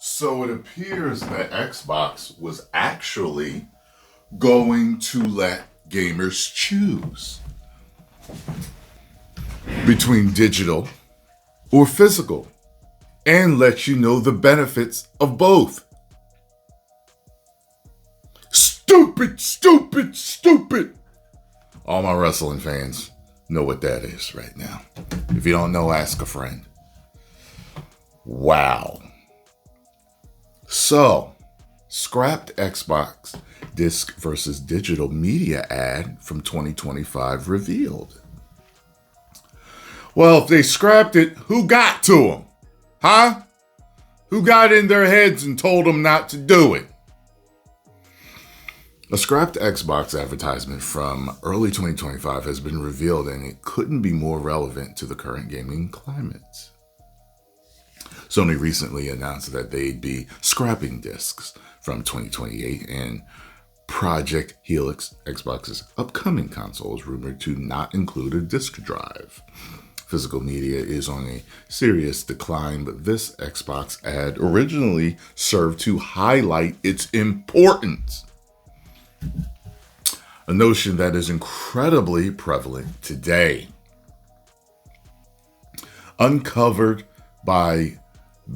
So it appears that Xbox was actually going to let gamers choose between digital or physical and let you know the benefits of both. Stupid, stupid, stupid. All my wrestling fans know what that is right now. If you don't know, ask a friend. Wow. So, scrapped Xbox disc versus digital media ad from 2025 revealed. Well, if they scrapped it, who got to them? Huh? Who got in their heads and told them not to do it? A scrapped Xbox advertisement from early 2025 has been revealed, and it couldn't be more relevant to the current gaming climate. Sony recently announced that they'd be scrapping discs from 2028, and Project Helix, Xbox's upcoming console, is rumored to not include a disc drive. Physical media is on a serious decline, but this Xbox ad originally served to highlight its importance. A notion that is incredibly prevalent today. Uncovered by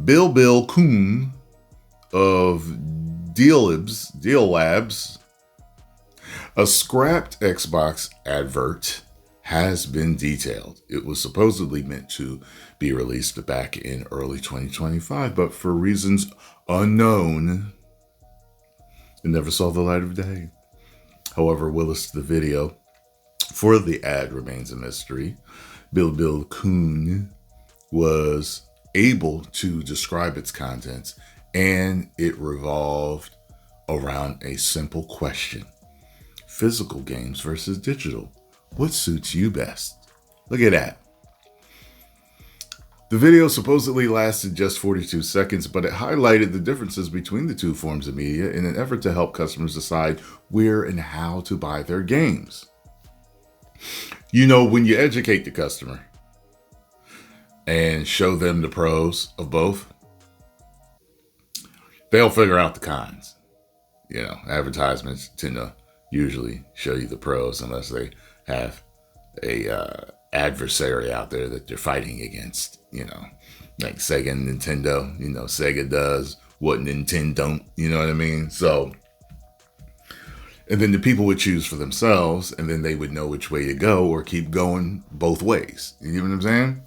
Bill Kuhn of Deal Labs, a scrapped Xbox advert has been detailed. It was supposedly meant to be released back in early 2025, but for reasons unknown, it never saw the light of day. However, Willis, the video for the ad remains a mystery. Bill Kuhn was able to describe its contents, and it revolved around a simple question. Physical games versus digital. What suits you best? Look at that. The video supposedly lasted just 42 seconds, but it highlighted the differences between the two forms of media in an effort to help customers decide where and how to buy their games. You know, when you educate the customer and show them the pros of both, they'll figure out the cons. You know, advertisements tend to usually show you the pros unless they have a adversary out there that they're fighting against, you know, like Sega and Nintendo. You know, Sega does what Nintendo don't, you know what I mean? So, and then the people would choose for themselves, and then they would know which way to go or keep going both ways. You know what I'm saying?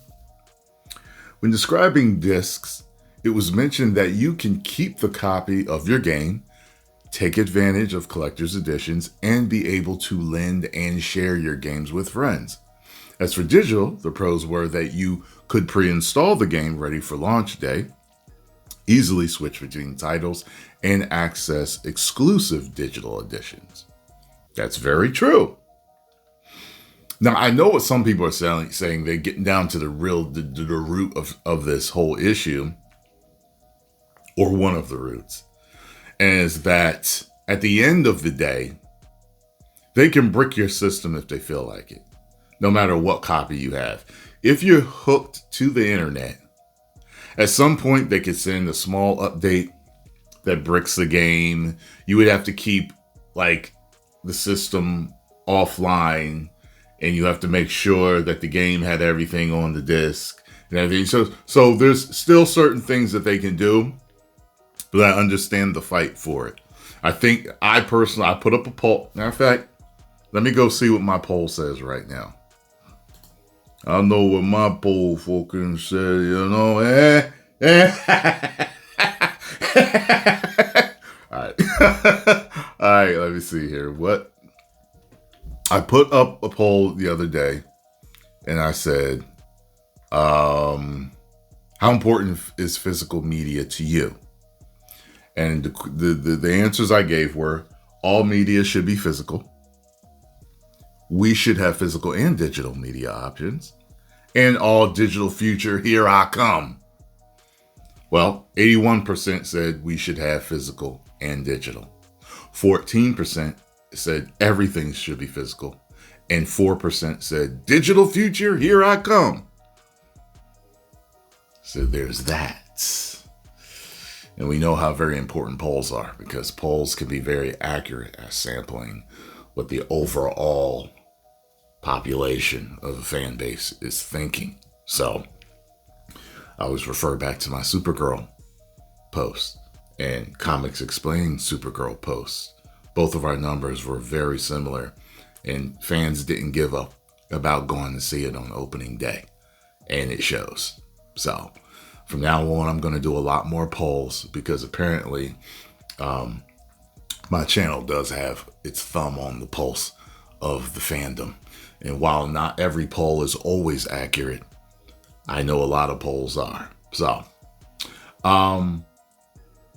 When describing discs, it was mentioned that you can keep the copy of your game, take advantage of collector's editions, and be able to lend and share your games with friends. As for digital, the pros were that you could pre-install the game ready for launch day, easily switch between titles, and access exclusive digital editions. That's very true. Now, I know what some people are saying they're getting down to the root of this whole issue, or one of the roots, and is that at the end of the day, they can brick your system if they feel like it, no matter what copy you have. If you're hooked to the internet, at some point they could send a small update that bricks the game. You would have to keep like the system offline, and you have to make sure that the game had everything on the disc and everything. So there's still certain things that they can do, but I understand the fight for it. I put up a poll. Matter of fact, let me go see what my poll says right now. I know what my poll fucking said, you know. All right. All right, let me see here. What? I put up a poll the other day, and I said, how important is physical media to you? And the answers I gave were, all media should be physical. We should have physical and digital media options. And all digital future, here I come. Well, 81% said we should have physical and digital. 14% said everything should be physical. And 4% said digital future, here I come. So there's that. And we know how very important polls are, because polls can be very accurate at sampling what the overall population of a fan base is thinking. So I always refer back to my Supergirl post and Comics Explained Supergirl post. Both of our numbers were very similar, and fans didn't give up about going to see it on opening day, and it shows. So from now on, I'm going to do a lot more polls, because apparently my channel does have its thumb on the pulse of the fandom. And while not every poll is always accurate, I know a lot of polls are. So,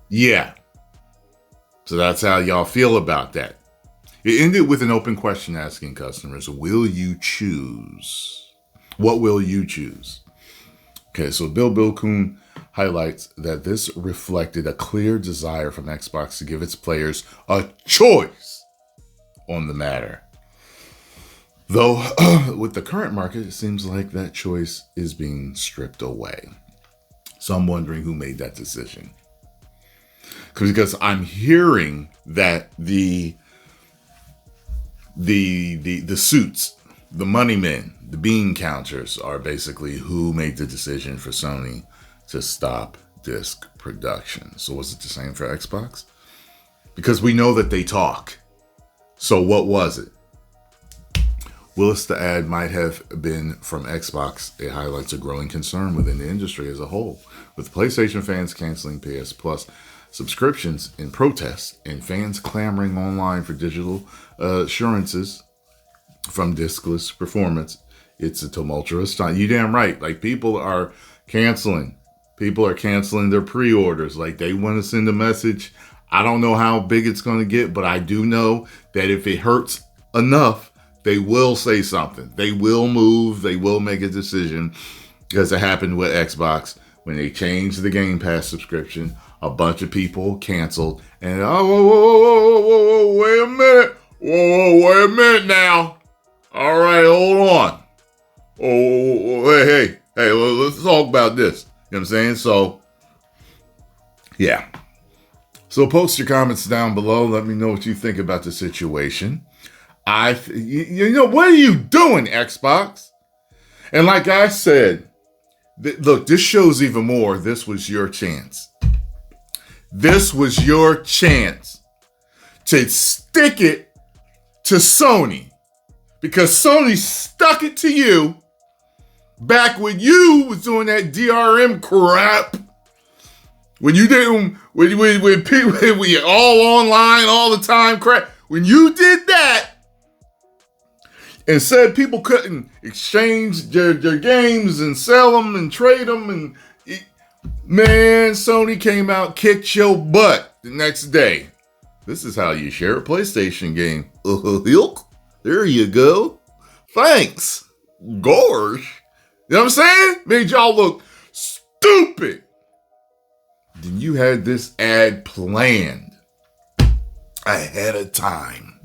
yeah. So that's how y'all feel about that. It ended with an open question asking customers, will you choose? What will you choose? Okay, so Bill Kuhn highlights that this reflected a clear desire from Xbox to give its players a choice on the matter. Though, with the current market, it seems like that choice is being stripped away. So I'm wondering who made that decision. Because I'm hearing that the suits, the money men, the bean counters are basically who made the decision for Sony to stop disc production. So was it the same for Xbox? Because we know that they talk. So what was it? Willis, the ad might have been from Xbox. It highlights a growing concern within the industry as a whole, with PlayStation fans canceling PS Plus subscriptions in protest and fans clamoring online for digital assurances from discless performance. It's a tumultuous time. You damn right. Like, people are canceling. People are canceling their pre-orders. Like, they want to send a message. I don't know how big it's going to get, but I do know that if it hurts enough, they will say something. They will move. They will make a decision, because it happened with Xbox when they changed the Game Pass subscription. A bunch of people canceled, and whoa, wait a minute. Wait a minute now. All right, hold on. Hey, let's talk about this. You know what I'm saying? So, yeah. So post your comments down below. Let me know what you think about the situation. You know, what are you doing, Xbox? And like I said, look, this shows even more. This was your chance. This was your chance to stick it to Sony, because Sony stuck it to you back when you was doing that DRM crap. When you didn't, when people, we all online all the time crap. When you did that and said people couldn't exchange their games and sell them and trade them, and man, Sony came out, kicked your butt the next day. This is how you share a PlayStation game. There you go. Thanks. Gosh. You know what I'm saying? Made y'all look stupid. Then you had this ad planned ahead of time.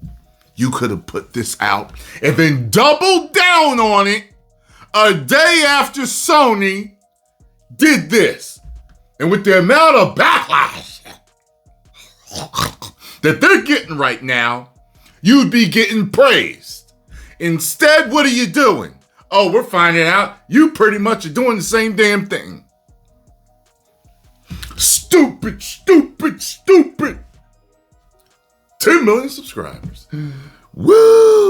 You could have put this out and then doubled down on it a day after Sony did this. And with the amount of backlash that they're getting right now, you'd be getting praised. Instead, what are you doing? Oh, we're finding out you pretty much are doing the same damn thing. Stupid. 10 million subscribers. Woo!